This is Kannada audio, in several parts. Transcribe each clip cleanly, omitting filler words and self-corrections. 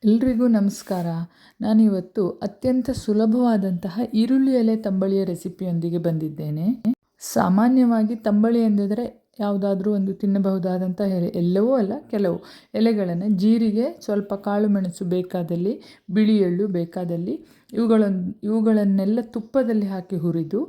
ಎಲ್ರಿಗೂ ನಮಸ್ಕಾರ. ನಾನಿವತ್ತು ಅತ್ಯಂತ ಸುಲಭವಾದಂತಹ ಈರುಳ್ಳಿ ಎಲೆ ತಂಬಳಿಯ ರೆಸಿಪಿಯೊಂದಿಗೆ ಬಂದಿದ್ದೇನೆ. ಸಾಮಾನ್ಯವಾಗಿ ತಂಬಳಿ ಎಂದರೆ ಯಾವುದಾದ್ರೂ ಒಂದು ತಿನ್ನಬಹುದಾದಂಥ ಎಲೆ, ಎಲ್ಲವೂ ಅಲ್ಲ ಕೆಲವು ಎಲೆಗಳನ್ನು ಜೀರಿಗೆ, ಸ್ವಲ್ಪ ಕಾಳು ಮೆಣಸು ಬೇಕಾದಲ್ಲಿ, ಬಿಳಿ ಎಳ್ಳು ಬೇಕಾದಲ್ಲಿ ಇವುಗಳನ್ನೆಲ್ಲ ತುಪ್ಪದಲ್ಲಿ ಹಾಕಿ ಹುರಿದು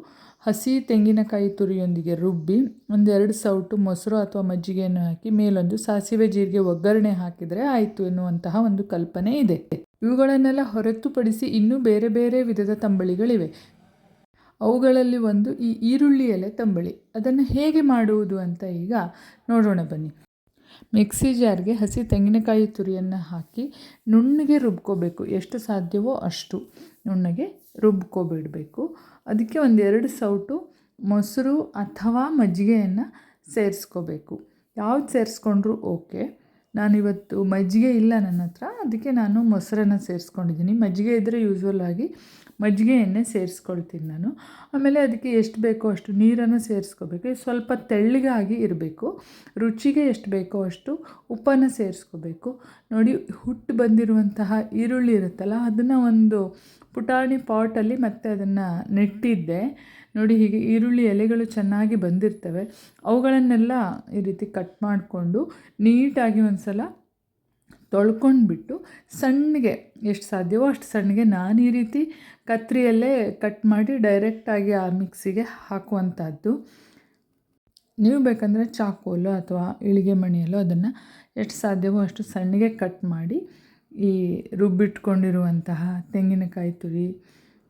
ಹಸಿ ತೆಂಗಿನಕಾಯಿ ತುರಿಯೊಂದಿಗೆ ರುಬ್ಬಿ ಒಂದೆರಡು ಸೌಟು ಮೊಸರು ಅಥವಾ ಮಜ್ಜಿಗೆಯನ್ನು ಹಾಕಿ ಮೇಲೊಂದು ಸಾಸಿವೆ ಜೀರಿಗೆ ಒಗ್ಗರಣೆ ಹಾಕಿದರೆ ಆಯಿತು ಎನ್ನುವಂತಹ ಒಂದು ಕಲ್ಪನೆ ಇದೆ. ಇವುಗಳನ್ನೆಲ್ಲ ಹೊರತುಪಡಿಸಿ ಇನ್ನೂ ಬೇರೆ ಬೇರೆ ವಿಧದ ತಂಬಳಿಗಳಿವೆ. ಅವುಗಳಲ್ಲಿ ಒಂದು ಈ ಈರುಳ್ಳಿ ಎಲೆ ತಂಬಳಿ. ಅದನ್ನು ಹೇಗೆ ಮಾಡುವುದು ಅಂತ ಈಗ ನೋಡೋಣ ಬನ್ನಿ. ಮಿಕ್ಸಿ ಜಾರ್ಗೆ ಹಸಿ ತೆಂಗಿನಕಾಯಿ ತುರಿಯನ್ನು ಹಾಕಿ ನುಣ್ಣಗೆ ರುಬ್ಕೋಬೇಕು. ಎಷ್ಟು ಸಾಧ್ಯವೋ ಅಷ್ಟು ನುಣ್ಣಗೆ ರುಬ್ಕೊಬಿಡಬೇಕು. ಅದಕ್ಕೆ ಒಂದೆರಡು ಸೌಟು ಮೊಸರು ಅಥವಾ ಮಜ್ಜಿಗೆಯನ್ನು ಸೇರಿಸ್ಕೋಬೇಕು. ಯಾವ್ದು ಸೇರಿಸ್ಕೊಂಡ್ರೂ ಓಕೆ. ನಾನಿವತ್ತು ಮಜ್ಜಿಗೆ ಇಲ್ಲ ನನ್ನ ಹತ್ರ, ಅದಕ್ಕೆ ನಾನು ಮೊಸರನ್ನು ಸೇರಿಸ್ಕೊಂಡಿದ್ದೀನಿ. ಮಜ್ಜಿಗೆ ಇದ್ದರೆ ಯೂಶ್ವಲ್ ಆಗಿ ಮಜ್ಜಿಗೆಯನ್ನೇ ಸೇರಿಸ್ಕೊಳ್ತೀನಿ ನಾನು. ಆಮೇಲೆ ಅದಕ್ಕೆ ಎಷ್ಟು ಬೇಕೋ ಅಷ್ಟು ನೀರನ್ನು ಸೇರಿಸ್ಕೋಬೇಕು. ಸ್ವಲ್ಪ ತೆಳ್ಳಗಾಗಿ ಇರಬೇಕು. ರುಚಿಗೆ ಎಷ್ಟು ಬೇಕೋ ಅಷ್ಟು ಉಪ್ಪನ್ನು ಸೇರಿಸ್ಕೋಬೇಕು. ನೋಡಿ, ಹುಟ್ಟು ಬಂದಿರುವಂತಹ ಈರುಳ್ಳಿ ಇರುತ್ತಲ್ಲ, ಅದನ್ನು ಒಂದು ಪುಟಾಣಿ ಪಾಟಲ್ಲಿ ಮತ್ತೆ ಅದನ್ನು ನೆಟ್ಟಿದ್ದೆ. ನೋಡಿ, ಹೀಗೆ ಈರುಳ್ಳಿ ಎಲೆಗಳು ಚೆನ್ನಾಗಿ ಬಂದಿರ್ತವೆ. ಅವುಗಳನ್ನೆಲ್ಲ ಈ ರೀತಿ ಕಟ್ ಮಾಡಿಕೊಂಡು ನೀಟಾಗಿ ಒಂದು ಸಲ ತೊಳ್ಕೊಂಡ್ಬಿಟ್ಟು ಸಣ್ಣಗೆ, ಎಷ್ಟು ಸಾಧ್ಯವೋ ಅಷ್ಟು ಸಣ್ಣಗೆ ನಾನು ಈ ರೀತಿ ಕತ್ತರಿಯಲ್ಲೇ ಕಟ್ ಮಾಡಿ ಡೈರೆಕ್ಟಾಗಿ ಆ ಮಿಕ್ಸಿಗೆ ಹಾಕುವಂಥದ್ದು. ನೀವು ಬೇಕಂದರೆ ಚಾಕೋಲು ಅಥವಾ ಇಳಿಗೆ ಮಣಿಯಲ್ಲೋ ಅದನ್ನು ಎಷ್ಟು ಸಾಧ್ಯವೋ ಅಷ್ಟು ಸಣ್ಣಗೆ ಕಟ್ ಮಾಡಿ ಈ ರುಬ್ಬಿಟ್ಕೊಂಡಿರುವಂತಹ ತೆಂಗಿನಕಾಯಿ ತುರಿ,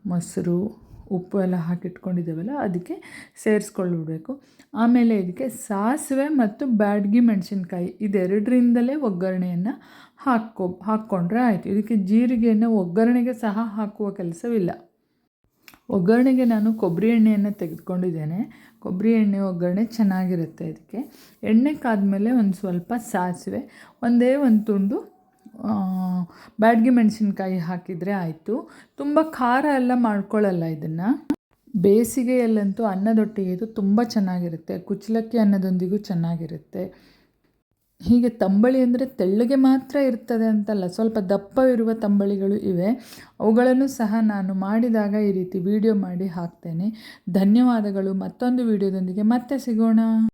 ಮೊಸರು, ಉಪ್ಪು ಎಲ್ಲ ಹಾಕಿಟ್ಕೊಂಡಿದ್ದೇವಲ್ಲ ಅದಕ್ಕೆ ಸೇರಿಸ್ಕೊಂಡ್ಬಿಡ್ಬೇಕು. ಆಮೇಲೆ ಇದಕ್ಕೆ ಸಾಸಿವೆ ಮತ್ತು ಬ್ಯಾಡಗಿ ಮೆಣಸಿನ್ಕಾಯಿ ಇದೆರಡರಿಂದಲೇ ಒಗ್ಗರಣೆಯನ್ನು ಹಾಕ್ಕೊಂಡ್ರೆ ಆಯಿತು. ಇದಕ್ಕೆ ಜೀರಿಗೆಯನ್ನು ಒಗ್ಗರಣೆಗೆ ಸಹ ಹಾಕುವ ಕೆಲಸವಿಲ್ಲ. ಒಗ್ಗರಣೆಗೆ ನಾನು ಕೊಬ್ಬರಿ ಎಣ್ಣೆಯನ್ನು ತೆಗೆದುಕೊಂಡಿದ್ದೇನೆ. ಕೊಬ್ಬರಿ ಎಣ್ಣೆ ಒಗ್ಗರಣೆ ಚೆನ್ನಾಗಿರುತ್ತೆ. ಇದಕ್ಕೆ ಎಣ್ಣೆ ಕಾದ್ಮೇಲೆ ಒಂದು ಸ್ವಲ್ಪ ಸಾಸಿವೆ, ಒಂದೇ ಒಂದು ತುಂಡು ಬ್ಯಾಡಗಿ ಮೆಣಸಿನ್ಕಾಯಿ ಹಾಕಿದರೆ ಆಯಿತು. ತುಂಬ ಖಾರ ಎಲ್ಲ ಮಾಡ್ಕೊಳ್ಳಲ್ಲ ಇದನ್ನು. ಬೇಸಿಗೆಯಲ್ಲಂತೂ ಅನ್ನದೊಟ್ಟಿಗೆ ಇದು ತುಂಬ ಚೆನ್ನಾಗಿರುತ್ತೆ. ಕುಚ್ಚಲಕ್ಕಿ ಅನ್ನದೊಂದಿಗೂ ಚೆನ್ನಾಗಿರುತ್ತೆ. ಹೀಗೆ ತಂಬಳಿ ಅಂದರೆ ತೆಳ್ಳಗೆ ಮಾತ್ರ ಇರ್ತದೆ ಅಂತಲ್ಲ, ಸ್ವಲ್ಪ ದಪ್ಪವಿರುವ ತಂಬಳಿಗಳು ಇವೆ. ಅವುಗಳನ್ನು ಸಹ ನಾನು ಮಾಡಿದಾಗ ಈ ರೀತಿ ವಿಡಿಯೋ ಮಾಡಿ ಹಾಕ್ತೇನೆ. ಧನ್ಯವಾದಗಳು. ಮತ್ತೊಂದು ವಿಡಿಯೋದೊಂದಿಗೆ ಮತ್ತೆ ಸಿಗೋಣ.